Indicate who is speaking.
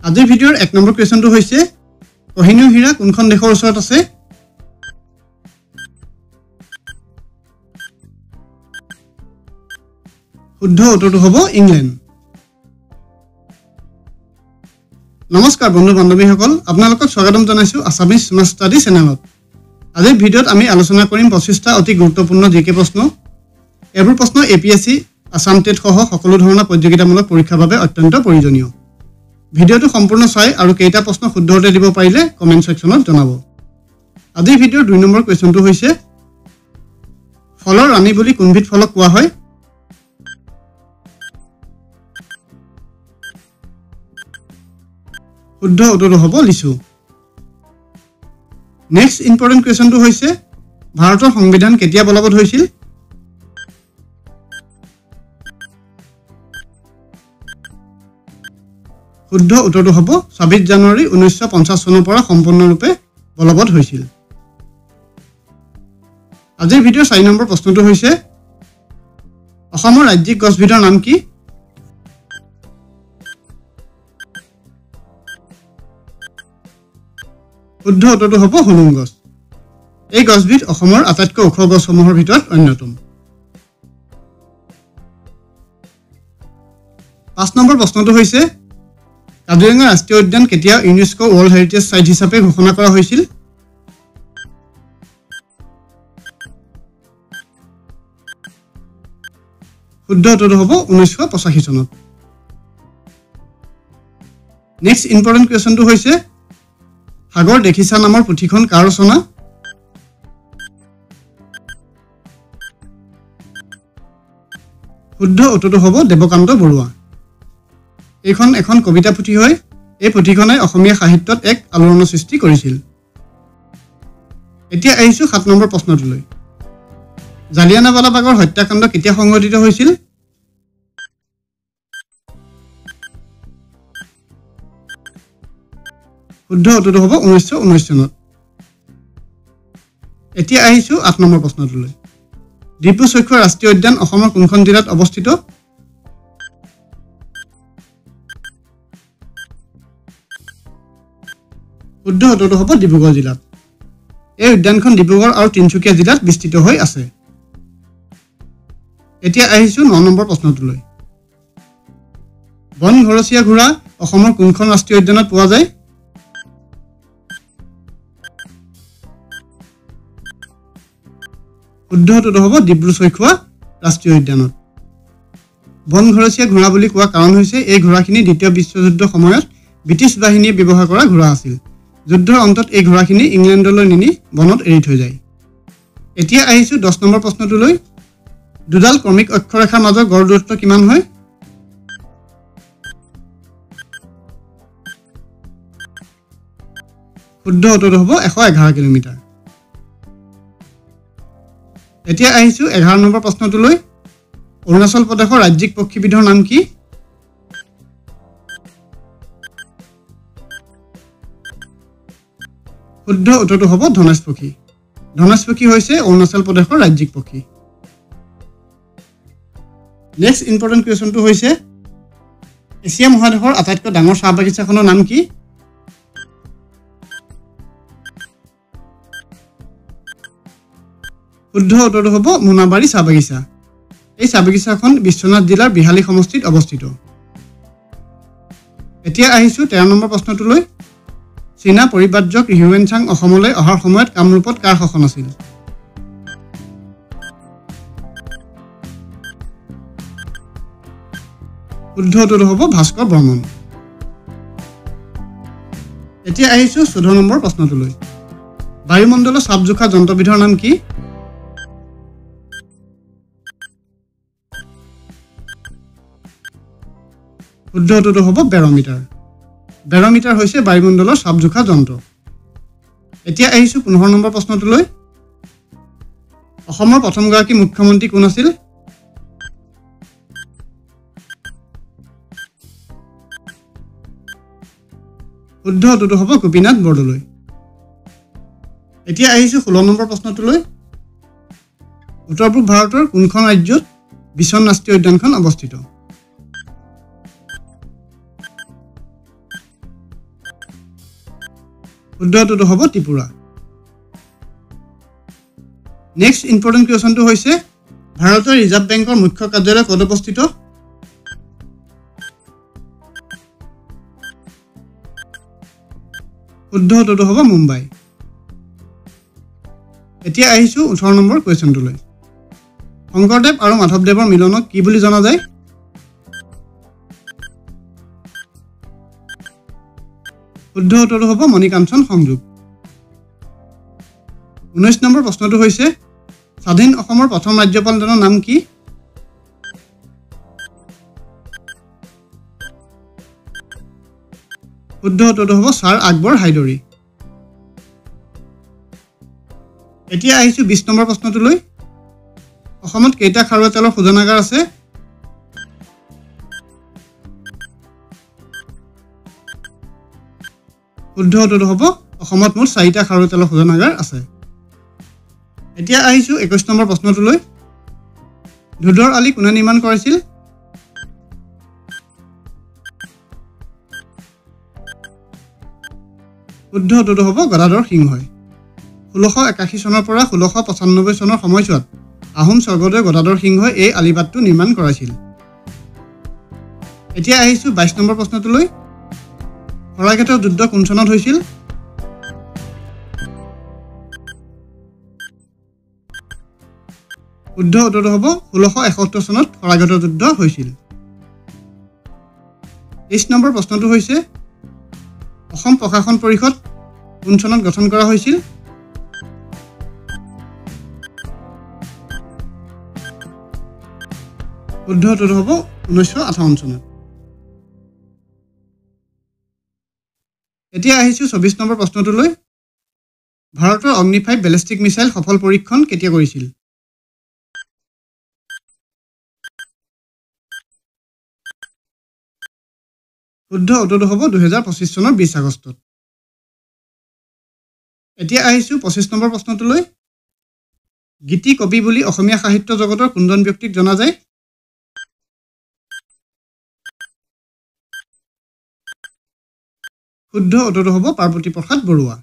Speaker 1: আজিৰ ভিডিঅ'ৰ 1 নম্বৰ কুৱেশ্যনটো হৈছে কহিনুৰ হীৰা কোনখন দেশৰ ওচৰত আছে শুদ্ধ উত্তৰটো হ'ব ইংলেণ্ড নমস্কাৰ বন্ধু বান্ধৱীসকল আপোনালোকক স্বাগতম জনাইছো আসামিজ স্মাৰ্ট ষ্টাডি চেনেলত আজিৰ ভিডিঅ'ত আমি আলোচনা কৰিম 25টা অতি গুৰুত্বপূৰ্ণ জিকে প্ৰশ্ন এবোৰ প্ৰশ্ন এপিএসসি আসাম টেট সহ সকলো ধৰণৰ প্ৰতিযোগিতামূলক পৰীক্ষাৰ বাবে অত্যন্ত প্ৰয়োজনীয় ভিডিঅ'টো সম্পূৰ্ণ চাই আৰু কেইটা প্ৰশ্ন শুদ্ধ উত্তৰ দিব পাৰিলে কমেন্ট সেকশনত জনাব আজিৰ ভিডিঅ'ৰ 2 নম্বৰ কুৱেশ্যনটো হৈছে ফলৰ ৰাণী বুলি কোনবিধ ফলক কোৱা হয় শুদ্ধ উত্তৰটো হ'ব লিচু নেক্সট ইম্পৰ্টেন্ট কুৱেশ্যনটো হৈছে ভাৰতৰ সংবিধান কেতিয়া বলবৎ হৈছিল শুদ্ধ উত্তৰটো হ'ব 26 জানুৱাৰী 1950 চনৰ পৰা সম্পূৰ্ণৰূপে বলবৎ হৈছিল আজিৰ ভিডিঅ'ৰ 4 নম্বৰ প্ৰশ্নটো হৈছে অসমৰ ৰাজ্যিক গছবিধৰ নাম কি শুদ্ধ উত্তৰটো হ'ব হুলুং গছ এই গছবিধ অসমৰ আটাইতকৈ ওখ গছসমূহৰ ভিতৰত অন্যতম 5 নম্বৰ প্ৰশ্নটো হৈছে কাজিৰঙা ৰাষ্ট্ৰীয় উদ্যান কেতিয়া ইউনেস্কো ৱৰ্ল্ড হেৰিটেজ সাইট হিচাপে ঘোষণা কৰা হৈছিল শুদ্ধ উত্তৰটো হ'ব 1985 চনত নেক্সট ইম্পৰ্টেন্ট কুৱেশ্যনটো হৈছে সাগৰ দেখিছা নামৰ পুথিখন কাৰ ৰচনা শুদ্ধ উত্তৰটো হ'ব দেৱকান্ত বৰুৱা এইখন এখন কবিতা পুথি হয় এই পুথিখনে অসমীয়া সাহিত্যত এক আলোড়নৰ সৃষ্টি কৰিছিল এতিয়া আহিছো 7 নম্বৰ প্ৰশ্নটোলৈ জালিয়ানাৱালা বাগৰ হত্যাকাণ্ড কেতিয়া সংঘটিত হৈছিল শুদ্ধ উত্তৰটো হ'ব 1919 চনত এতিয়া আহিছো 8 নম্বৰ প্ৰশ্নটোলৈ ডিব্ৰু চৈখোৱা ৰাষ্ট্ৰীয় উদ্যান অসমৰ কোনখন জিলাত অৱস্থিত শুদ্ধ উত্তৰটো হ'ব ডিব্ৰুগড় জিলাত এই উদ্যানখন ডিব্ৰুগড় আৰু তিনচুকীয়া জিলাত বিস্তৃত হৈ আছে এতিয়া আহিছো 9 নম্বৰ প্ৰশ্নটোলৈ বন ঘৰচীয়া ঘোঁৰা অসমৰ কোনখন ৰাষ্ট্ৰীয় উদ্যানত পোৱা যায় শুদ্ধ উত্তৰটো হ'ব ডিব্ৰু চৈখোৱা ৰাষ্ট্ৰীয় উদ্যানত বন ঘৰচীয়া ঘোঁৰা বুলি কোৱা কাৰণ হৈছে এই ঘোঁৰাখিনি দ্বিতীয় বিশ্বযুদ্ধৰ সময়ত ব্ৰিটিছ বাহিনীয়ে ব্যৱহাৰ কৰা ঘোঁৰা আছিল যুদ্ধৰ অন্তত এই ঘোঁৰাখিনি ইংলেণ্ডলৈ নিনি বনত এৰি থৈ যায় এতিয়া আহিছো 10 নম্বৰ প্ৰশ্নটোলৈ দুডাল ক্ৰমিক অক্ষৰেখাৰ মাজৰ গড় দূৰত্ব কিমান হয় শুদ্ধ উত্তৰটো হ'ব 111 কিলোমিটাৰ এতিয়া আহিছো 11 নম্বৰ প্ৰশ্নটোলৈ অৰুণাচল প্ৰদেশৰ ৰাজ্যিক পক্ষীবিধৰ নাম কি শুদ্ধ উত্তৰটো হ'ব ধনেশ পক্ষী হৈছে অৰুণাচল প্ৰদেশৰ ৰাজ্যিক পক্ষী নেক্সট ইম্পৰ্টেন্ট কুৱেশ্যনটো হৈছে এছিয়া মহাদেশৰ আটাইতকৈ ডাঙৰ চাহ বাগিচাখনৰ নাম কি শুদ্ধ উত্তৰটো হ'ব মোনাবাৰী চাহ বাগিচা এই চাহ বাগিচাখন বিশ্বনাথ জিলাৰ বিহালী সমষ্টিত অৱস্থিত এতিয়া আহিছো 13 নম্বৰ প্ৰশ্নটোলৈ চীনা পৰিব্ৰাজক হিউৱেনচাং অসমলৈ অহাৰ সময়ত কামৰূপত কাৰ শাসন আছিল শুদ্ধ উত্তৰটো হ'ব ভাস্কৰ বৰ্মন এতিয়া আহিছো 14 নম্বৰ প্ৰশ্নটোলৈ বায়ুমণ্ডলৰ চাপ জোখা যন্ত্ৰবিধৰ নাম কি শুদ্ধ উত্তৰটো হ'ব বেৰমিটাৰ হৈছে বায়ুমণ্ডলৰ চাপ জোখা যন্ত্ৰ এতিয়া আহিছো 15 নম্বৰ প্ৰশ্নটোলৈ অসমৰ প্ৰথমগৰাকী মুখ্যমন্ত্ৰী কোন আছিল শুদ্ধ উত্তৰটো হ'ব গোপীনাথ বৰদলৈ এতিয়া আহিছো 16 নম্বৰ প্ৰশ্নটোলৈ উত্তৰ পূব ভাৰতৰ কোনখন ৰাজ্যত বিশ্বনাথ ৰাষ্ট্ৰীয় উদ্যানখন অৱস্থিত শুদ্ধ উত্তৰটো হ'ব ত্ৰিপুৰা। নেক্সট ইম্পৰ্টেণ্ট কুৱেশ্যনটো হৈছে ভাৰতীয় ৰিজাৰ্ভ বেংকৰ মুখ্য কাৰ্যালয় ক'ত অৱস্থিত? শুদ্ধ উত্তৰটো হ'ব মুম্বাই। এতিয়া আহিছোঁ 18 নম্বৰ কুৱেশ্যনটোলৈ। শংকৰদেৱ আৰু মাধৱদেৱৰ মিলনক কি বুলি জনা যায়? শুদ্ধ উত্তৰটো হ'ব মণিকাঞ্চন সংযোগ। 19 নম্বৰ প্ৰশ্নটো হৈছে স্বাধীন অসমৰ প্ৰথম ৰাজ্যপালজনৰ নাম কি? শুদ্ধ উত্তৰটো হ'ব ছাৰ আকবৰ হাইদৰি। এতিয়া আহিছোঁ 20 নম্বৰ প্ৰশ্নটোলৈ। অসমত কেইটা খাৰুৱা তেলৰ শোধনাগাৰ আছে? শুদ্ধ উত্তৰটো হ'ব অসমত মুঠ 4টা খাৰুৱা তেলৰ শোধনাগাৰ আছে। এতিয়া আহিছোঁ 21 নম্বৰ প্ৰশ্নটোলৈ। ধুধৰ আলি কোনে নিৰ্মাণ কৰিছিল? শুদ্ধ উত্তৰটো হ'ব গদাধৰ সিংহই। 1681 চনৰ পৰা 1695 চনৰ সময়ছোৱাত আহোম স্বৰ্গদেউ গদাধৰ সিংহই এই আলিবাটটো নিৰ্মাণ কৰাইছিল। এতিয়া আহিছোঁ 22 নম্বৰ প্ৰশ্নটোলৈ। শৰাইঘাটৰ যুদ্ধ কোন চনত হৈছিল? শুদ্ধ উত্তৰটো হ'ব 1671 চনত শৰাইঘাটৰ যুদ্ধ হৈছিল। 23 নম্বৰ প্ৰশ্নটো হৈছে অসম প্ৰশাসন পৰিষদ কোন চনত গঠন কৰা হৈছিল? শুদ্ধ উত্তৰটো হ'ব 1958 চনত। এতিয়া আহিছোঁ 24 নম্বৰ প্ৰশ্নটোলৈ। ভাৰতৰ অগ্নি 5 বেলিষ্টিক মিছাইল সফল পৰীক্ষণ কেতিয়া কৰিছিল? শুদ্ধ উত্তৰটো হ'ব 2025 চনৰ 20 আগষ্টত। এতিয়া আহিছোঁ 25 নম্বৰ প্ৰশ্নটোলৈ। গীতি কবি বুলি অসমীয়া সাহিত্য জগতৰ কোনজন ব্যক্তিক জনা যায়? শুদ্ধ উত্তৰটো হ'ব পাৰ্বতী প্ৰসাদ বৰুৱা।